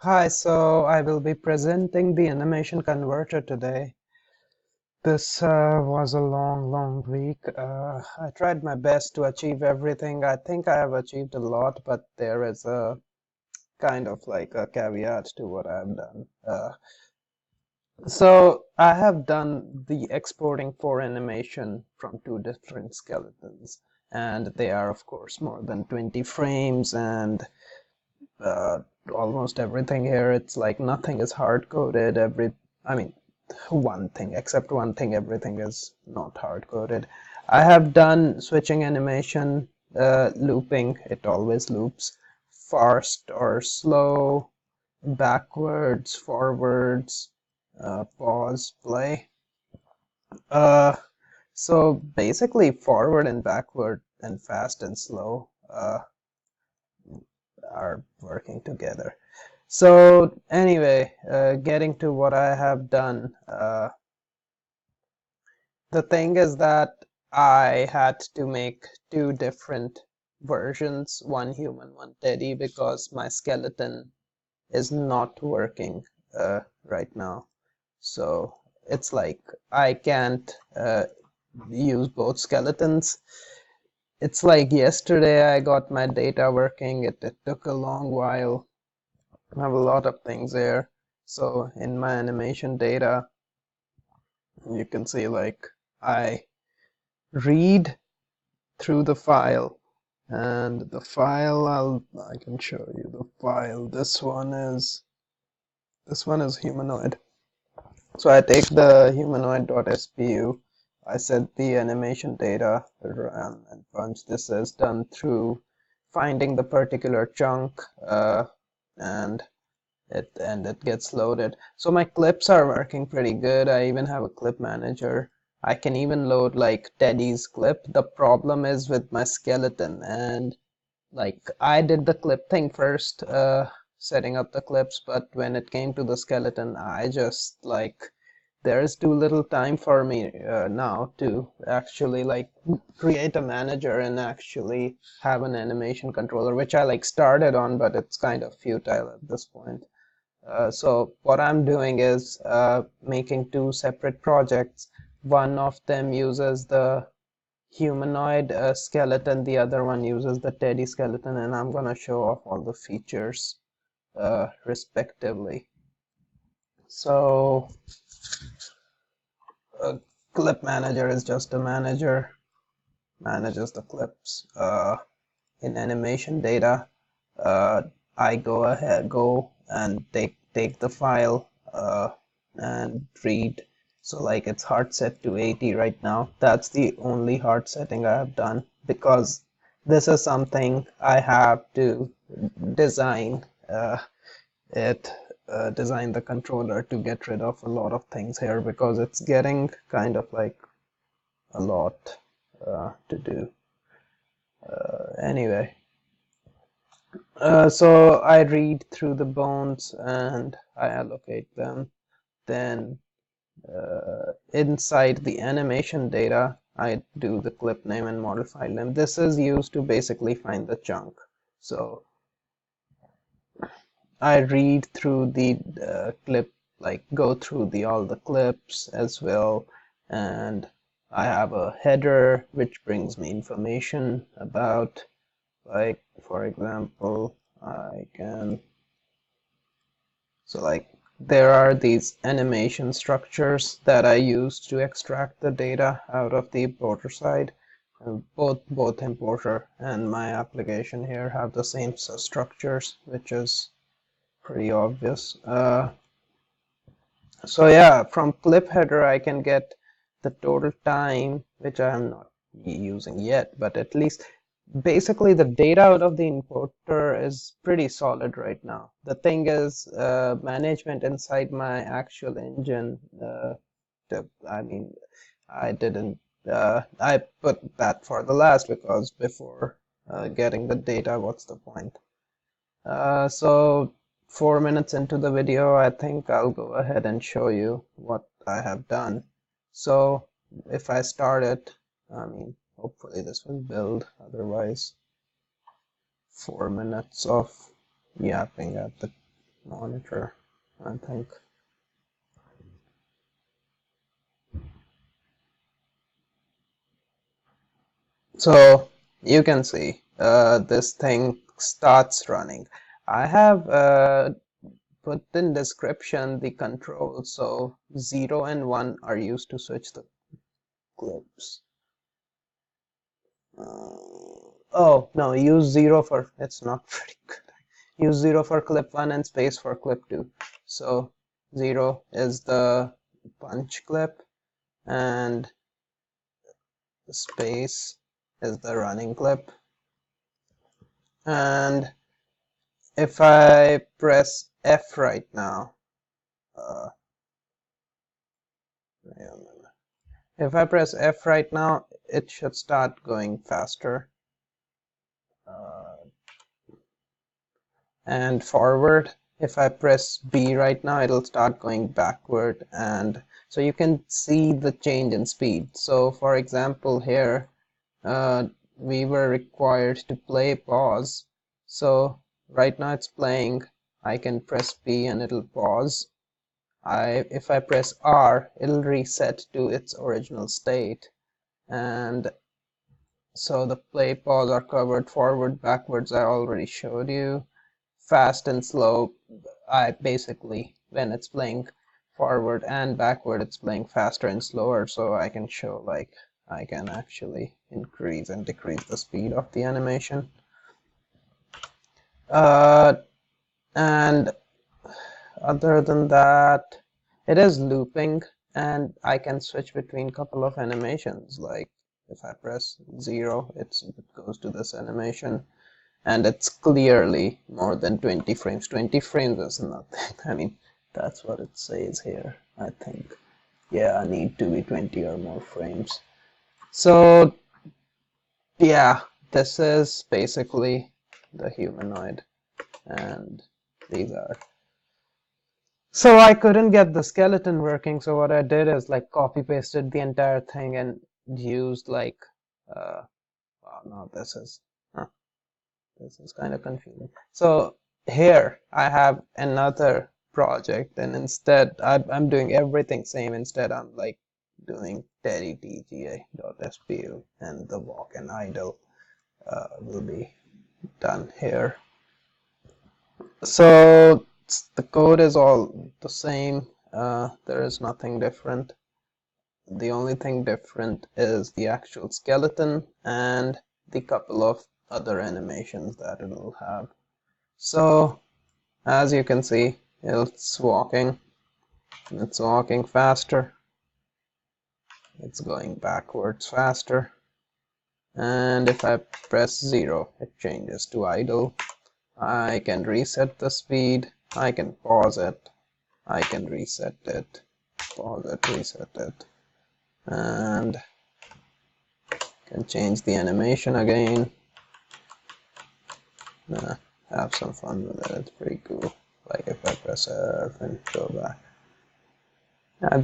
Hi, so I will be presenting the animation converter today. This was a long week. I tried my best to achieve everything. I think I have achieved a lot, but there is a kind of like a caveat to what I've done. So I have done the exporting for animation from two different skeletons, and they are, of course, more than 20 frames and uh, almost everything here. It's like nothing is hard coded. I mean, one thing, except one thing, everything is not hard coded. I have done switching animation, looping, it always loops, fast or slow, backwards, forwards, pause, play. Uh, so basically, forward and backward and fast and slow are working together. So anyway, getting to what I have done, the thing is that I had to make two different versions, one human, one teddy, because my skeleton is not working right now. So it's like I can't use both skeletons. It's like yesterday I got my data working. It took a long while. I have a lot of things there. So in my animation data, you can see like I read through the file, and the file I can show you the file. This one is humanoid. So I take the humanoid.spu, I set the animation data run, and once this is done through finding the particular chunk, and it gets loaded. So my clips are working pretty good. I even have a clip manager. I can even load like Teddy's clip. The problem is with my skeleton, and like I did the clip thing first, setting up the clips, but when it came to the skeleton, I just like there's too little time for me now to actually like create a manager and actually have an animation controller, which I like started on, but it's kind of futile at this point. So what I'm doing is making two separate projects. One of them uses the humanoid skeleton, the other one uses the teddy skeleton, and I'm gonna show off all the features respectively. So a clip manager is just a manager, manages the clips. In animation data, I go and take the file and read. So like it's hard set to 80 right now. That's the only hard setting I have done, because this is something I have to design it design the controller to get rid of a lot of things here, because it's getting kind of like a lot to do. Anyway, so I read through the bones and I allocate them. Then inside the animation data, I do the clip name and model file name. This is used to basically find the chunk. So I read through the clip, like go through all the clips as well, and I have a header which brings me information about, like for example, so like there are these animation structures that I use to extract the data out of the importer side. Both importer and my application here have the same structures, which is pretty obvious. So yeah, from clip header I can get the total time, which I am not using yet, but at least basically the data out of the importer is pretty solid right now. The thing is, management inside my actual engine, I mean, I didn't, I put that for the last, because before getting the data, what's the point? So 4 minutes into the video, I think I'll go ahead and show you what I have done. So if I start it, I mean, hopefully this will build, otherwise 4 minutes of yapping at the monitor, I think. So you can see this thing starts running. I have put in description the controls, so 0 and 1 are used to switch the clips. Oh no, use 0 for, it's not pretty good. Use 0 for clip 1 and space for clip 2. So 0 is the punch clip and the space is the running clip. And if I press F right now, if I press F right now, it should start going faster and forward. If I press B right now, it'll start going backward, and so you can see the change in speed. So for example here, we were required to play pause, so right now it's playing. I can press B and it'll pause. If I press R, it'll reset to its original state, and so the play pause are covered forward, backwards I already showed you. Fast and slow, I basically, when it's playing forward and backward, it's playing faster and slower, so I can show like I can actually increase and decrease the speed of the animation. And other than that, it is looping, and I can switch between a couple of animations. Like if I press 0, it goes to this animation, and it's clearly more than 20 frames. 20 frames is nothing. I mean, that's what it says here, I think. Yeah, I need to be 20 or more frames. So yeah, this is basically the humanoid, and these are. So I couldn't get the skeleton working, so what I did is like copy pasted the entire thing and used like oh no, this is kind of confusing. So here I have another project, and instead I'm doing everything same. Instead I'm like doing teddy.tga.spu, and the walk and idle will be done here. So the code is all the same. There is nothing different. The only thing different is the actual skeleton and the couple of other animations that it will have. So as you can see, it's walking faster, it's going backwards faster, and if I press 0, it changes to idle. I can reset the speed, I can pause it, I can reset it, pause it, reset it, and can change the animation again. Have some fun with it, it's pretty cool. Like if I press F and go back.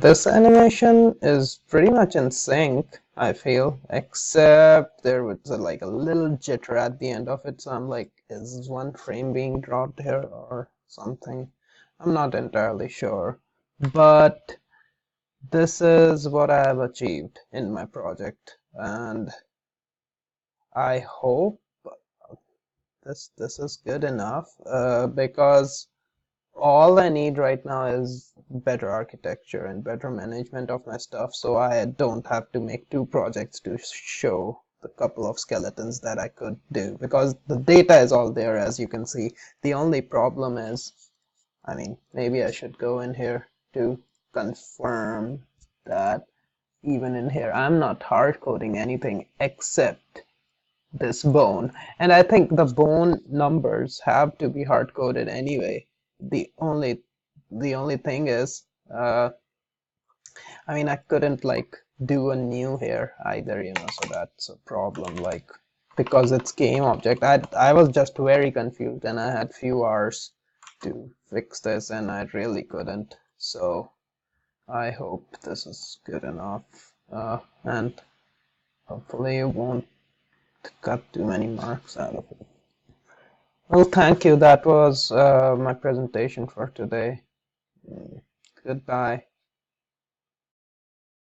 This animation is pretty much in sync, I feel, except there was like a little jitter at the end of it, so I'm like, is one frame being dropped here or something? I'm not entirely sure, but this is what I have achieved in my project, and I hope this is good enough, because all I need right now is better architecture and better management of my stuff, so I don't have to make 2 projects to show the couple of skeletons that I could do, because the data is all there, as you can see. The only problem is, I mean, maybe I should go in here to confirm that even in here I'm not hard coding anything except this bone, and I think the bone numbers have to be hard coded anyway. The only thing is, I mean, I couldn't like do a new here either, you know, so that's a problem, like, because it's game object. I was just very confused, and I had few hours to fix this, and I really couldn't. So I hope this is good enough, and hopefully it won't cut too many marks out of it. Well, thank you. That was my presentation for today. Goodbye.